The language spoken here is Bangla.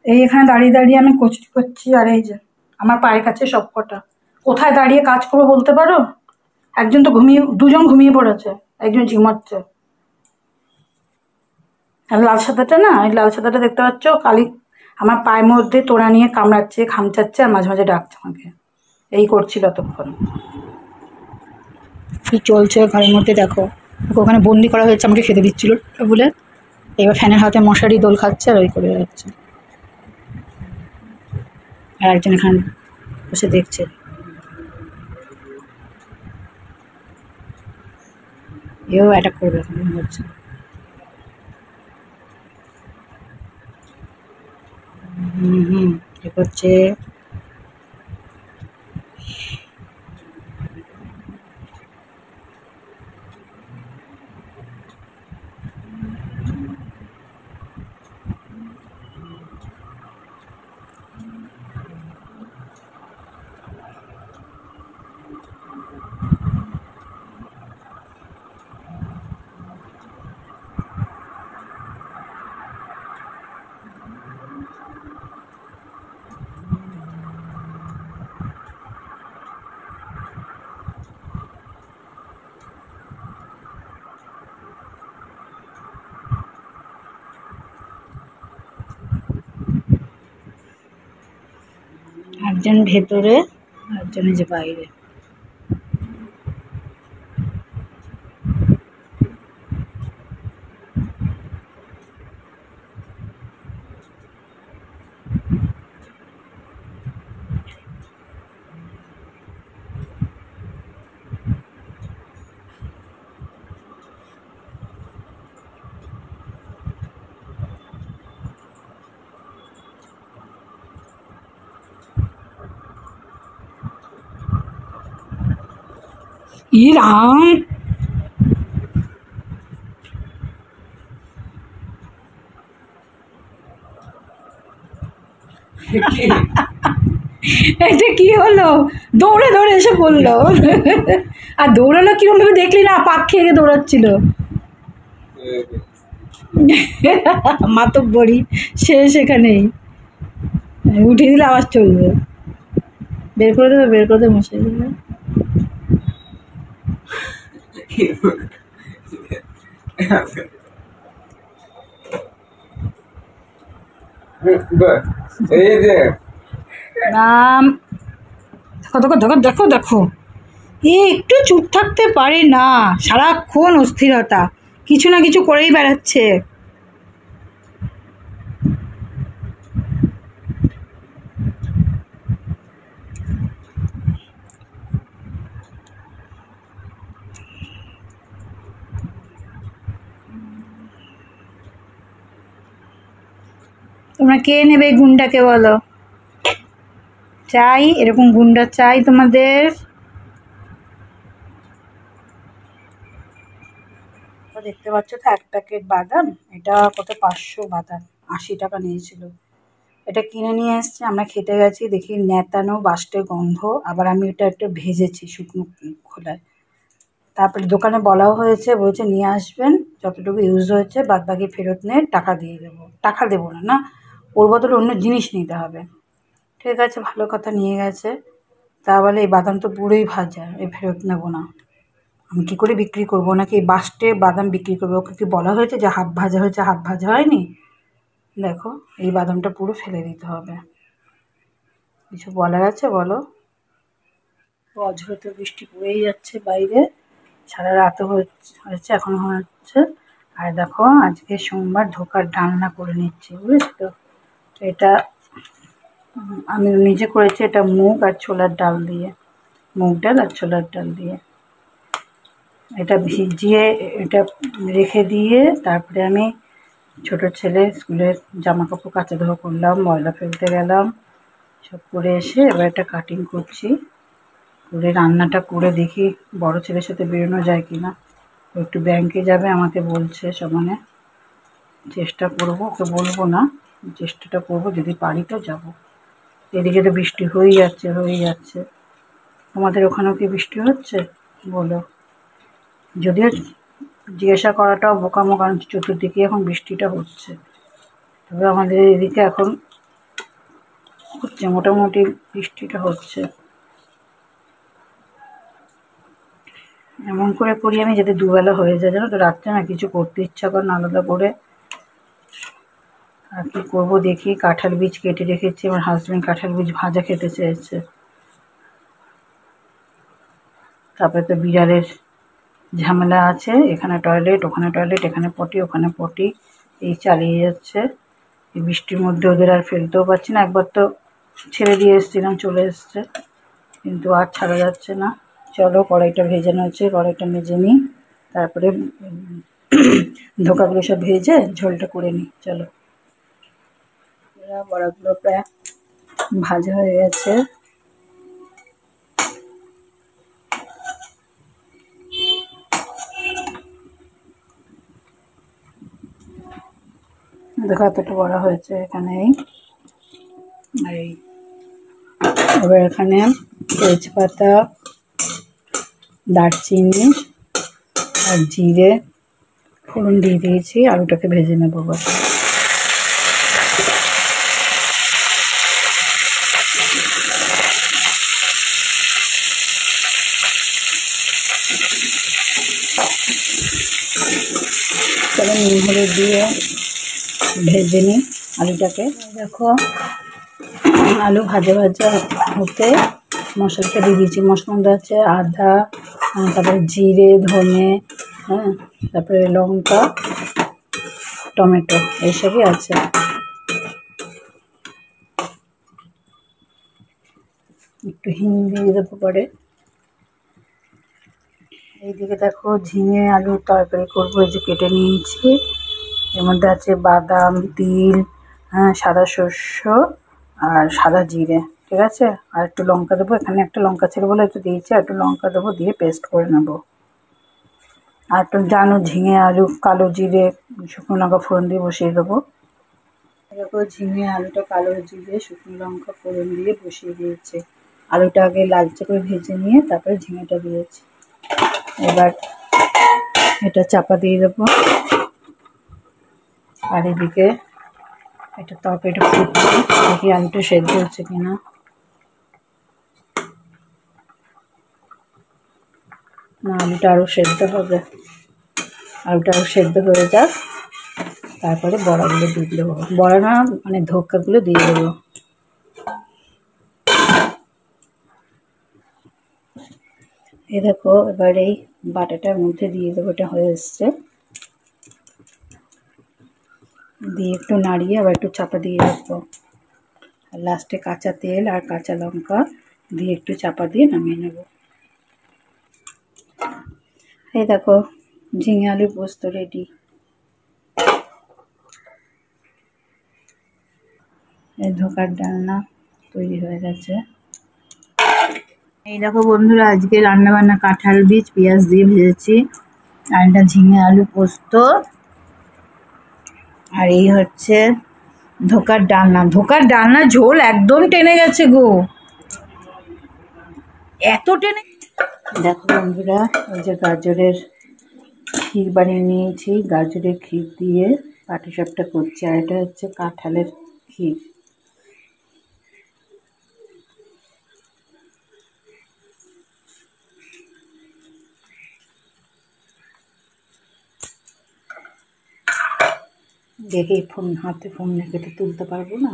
এই এখানে দাঁড়িয়ে দাঁড়িয়ে আমি কচুরি করছি, আর এই যে আমার পায়ের কাছে সবকটা। কোথায় দাঁড়িয়ে কাজ করবো বলতে পারো? একজন তো দুজন ঘুমিয়ে পড়েছে, একজন ঝিমাচ্ছে। আর লাল সাদাটা না, এই লাল সাদাটা দেখতে পাচ্ছ, কালি আমার পায়ের মধ্যে তোড়া নিয়ে কামড়াচ্ছে, খামচাচ্ছে, আর মাঝে মাঝে ডাকছে আমাকে। এই করছিল ততক্ষণ। কি চলছে ঘরের মধ্যে দেখো, ওখানে বন্দি করা হয়েছে, আমাকে খেতে দিচ্ছিল বলে। এবার ফ্যানের হাতে মশারি দোল খাচ্ছে আর ওই করে যাচ্ছে। আর একজন এখানে বসে দেখছে। এও অ্যাটাক করবে এখন মনে হচ্ছে। হুম, এ করছে। একজন ভেতরে, একজন এই যে বাইরে। ই রাম! এটা কি হলো? দৌড়ে দৌড়ে এসে বললো। আর দৌড়ালো কিরম ভাবে দেখলি না? পাক খেয়ে গিয়ে দৌড়াচ্ছিল। মাতব্বরি শেষ এখানেই। উঠিয়ে দিলে আবার চলবে। বের করে দেবে, বের করে দেবে, মশাই দেবে। এই যে নাম দেখো দেখো দেখো দেখো দেখো, এ একটু চুপ থাকতে পারে না, সারাক্ষণ অস্থিরতা, কিছু না কিছু করেই বেড়াচ্ছে। তোমরা কে নেবে এই গুন্ডাকে বলো? চাই এরকম গুন্ডা, চাই তোমাদের। দেখতে পাচ্ছ তো, এক প্যাকেট বাদাম, এটা কত, 500 বাদাম, 80 টাকা নিয়েছিল। এটা কিনে নিয়ে এসছে, আমরা খেতে গেছি, দেখি নেতানো বাস্টে গন্ধ। আবার আমি এটা একটু ভেজেছি শুকনো খোলায়। তারপরে দোকানে বলাও হয়েছে, বলছে নিয়ে আসবেন, যতটুকু ইউজ হয়েছে বাদ বাকি ফেরত নিয়ে টাকা দিয়ে দেবো। টাকা দেবো না, না, ওর বদলে অন্য জিনিস নিতে হবে। ঠিক আছে, ভালো কথা, নিয়ে গেছে। তা বলে এই বাদাম তো পুরোই ভাজা, এ ফেরত নেবো না। আমি কী করে বিক্রি করবো? নাকি এই বাস্টে বাদাম বিক্রি করবো? ওকে কি বলা হয়েছে যে হাফ ভাজা হয়েছে হাফ ভাজা হয়নি? দেখো, এই বাদামটা পুরো ফেলে দিতে হবে। কিছু বলার আছে বলো? অঝরে বৃষ্টি পড়েই যাচ্ছে বাইরে, সারা রাতও হয়েছে, এখনো হচ্ছে। আর দেখো, আজকে সোমবার, ধোকার ডালনা করে নিচ্ছি, বুঝেছো তো? এটা আমি নিজে করেছি, এটা মুগ আর ছোলার ডাল দিয়ে, মুগ ডাল আর ছোলার ডাল দিয়ে। এটা ভিজিয়ে এটা রেখে দিয়ে তারপরে আমি ছোটো ছেলে স্কুলের জামা কাপড় কাচা ধোয়া করলাম, ময়লা ফেলতে গেলাম, সব করে এসে এবার একটা কাটিং করছি। করে রান্নাটা করে দেখি বড় ছেলের সাথে বেরোনো যায় কি না। ও একটু ব্যাংকে যাবে, আমাকে বলছে সমানে। চেষ্টা করব, ওকে বলবো না, চেষ্টাটা করব, যদি পারি তো যাবো। এদিকে তো বৃষ্টি হয়েই যাচ্ছে হয়েই যাচ্ছে। তোমাদের ওখানেও কি বৃষ্টি হচ্ছে বলো? যদিও জিজ্ঞাসা করাটাও বোকামো, কারণ চতুর্দিকে এখন বৃষ্টিটা হচ্ছে। তবে আমাদের এদিকে এখন হচ্ছে, মোটামুটি বৃষ্টিটা হচ্ছে। এমন করে করি আমি যাতে দুবেলা হয়ে যায়, জানো তো। রাত্রে না কিছু করতে ইচ্ছা করে না আলাদা করে। আর কি করবো দেখি, কাঁঠাল বীজ কেটে রেখেছি, আমার হাজবেন্ড কাঁঠাল বীজ ভাজা খেতে চেয়েছে। তারপরে তো বিড়ালের ঝামেলা আছে, এখানে টয়লেট, ওখানে টয়লেট, এখানে পটি, ওখানে পটি, এই চালিয়ে যাচ্ছে। এই বৃষ্টির মধ্যে ওদের আর ফেলতেও পারছি না। একবার তো ছেড়ে দিয়ে এসেছিলাম, চলে এসছে, কিন্তু আর ছাড়া যাচ্ছে না। চলো, কড়াইটা ভেজানো হচ্ছে, কড়াইটা মেজে নিই, তারপরে ধোকাগুলো সব ভেজে ঝোলটা করে নিই। চলো, বড়াগুলো প্রায় ভাজা হয়ে গেছে। দেখো এতটা বড়া হয়েছে এখানে। এই এবার এখানে তেজপাতা, দারচিনি আর জিরে ফোড়ন দিয়ে দিয়েছি। আলুটাকে ভেজে নেবো এবার। তাহলে নুন হলুদ দিয়ে ভেজে নিই আলুটাকে। দেখো আলু ভাজা ভাজা হতে মশলাটা দিয়ে দিয়েছি। মশলার মধ্যে আছে আদা, তারপরে জিরে, ধনে, হ্যাঁ, তারপরে লঙ্কা, টমেটো, এইসবই আছে। একটু হিং দিয়ে দেবো পরে। এইদিকে দেখো ঝিঙে আলুর তরকারি করবো, এই যে কেটে নিয়েছি। এর মধ্যে আছে বাদাম, তিল, হ্যাঁ, সাদা শস্য আর সাদা জিরে, ঠিক আছে। আর একটু লঙ্কা দেবো, এখানে একটা লঙ্কা ছিল বলে একটু দিয়েছি, আর একটু লঙ্কা দেবো, দিয়ে পেস্ট করে নেবো। আর একটু জানো, ঝিঙে আলু কালো জিরে শুকনো লঙ্কা ফোড়ন দিয়ে বসিয়ে দেবো। এরকম ঝিঙে আলুটা কালো জিরে শুকনো লঙ্কা ফোড়ন দিয়ে বসিয়ে দিয়েছে। আলুটা আগে লালচে করে ভেজে নিয়ে তারপরে ঝিঙেটা দিয়েছি। এবার এটা চাপা দিয়ে দেবো। আর এদিকে এটা তরকারিটা ফুটছে, দেখি আলুটা সেদ্ধ হচ্ছে কিনা। না, আলুটা আরও সেদ্ধ হবে। আলুটা আরও সেদ্ধ হয়ে যাক, তারপরে বড়াগুলো দিয়ে দেবো। বড়া না, মানে ধোকাগুলো দিয়ে দেবো। এই দেখো এবার এই বাটাটার মধ্যে দিয়ে দেবো, এটা হয়ে এসছে। দিয়ে একটু নাড়িয়ে আবার একটু চাপা দিয়ে রাখবো। আর লাস্টে কাঁচা তেল আর কাঁচা লঙ্কা দিয়ে একটু চাপা দিয়ে নামিয়ে নেব। এই দেখো ঝিঙে আলু পোস্ত রেডি। এই ধোকার ডালনা তৈরি হয়ে গেছে। এই দেখো বন্ধুরা, আজকে রান্নাবান্না কাঁঠাল বীজ পেঁয়াজ দিয়ে ভেজেছি, আর এটা ঝিঙে আলু পোস্ত, আর এই হচ্ছে ধোকার ডালনা। ধোকার ডালনা ঝোল একদম টেনে গেছে গো, এত টেনে। দেখো বন্ধুরা, এই যে গাজরের ক্ষীর বানিয়ে নিয়েছি, গাজরের ক্ষীর দিয়ে পাটিসাপটা করছি। আর এটা হচ্ছে কাঁঠালের ক্ষীর। দেখি ফোন হাতে ফোন রেখে তো তুলতে পারবো না।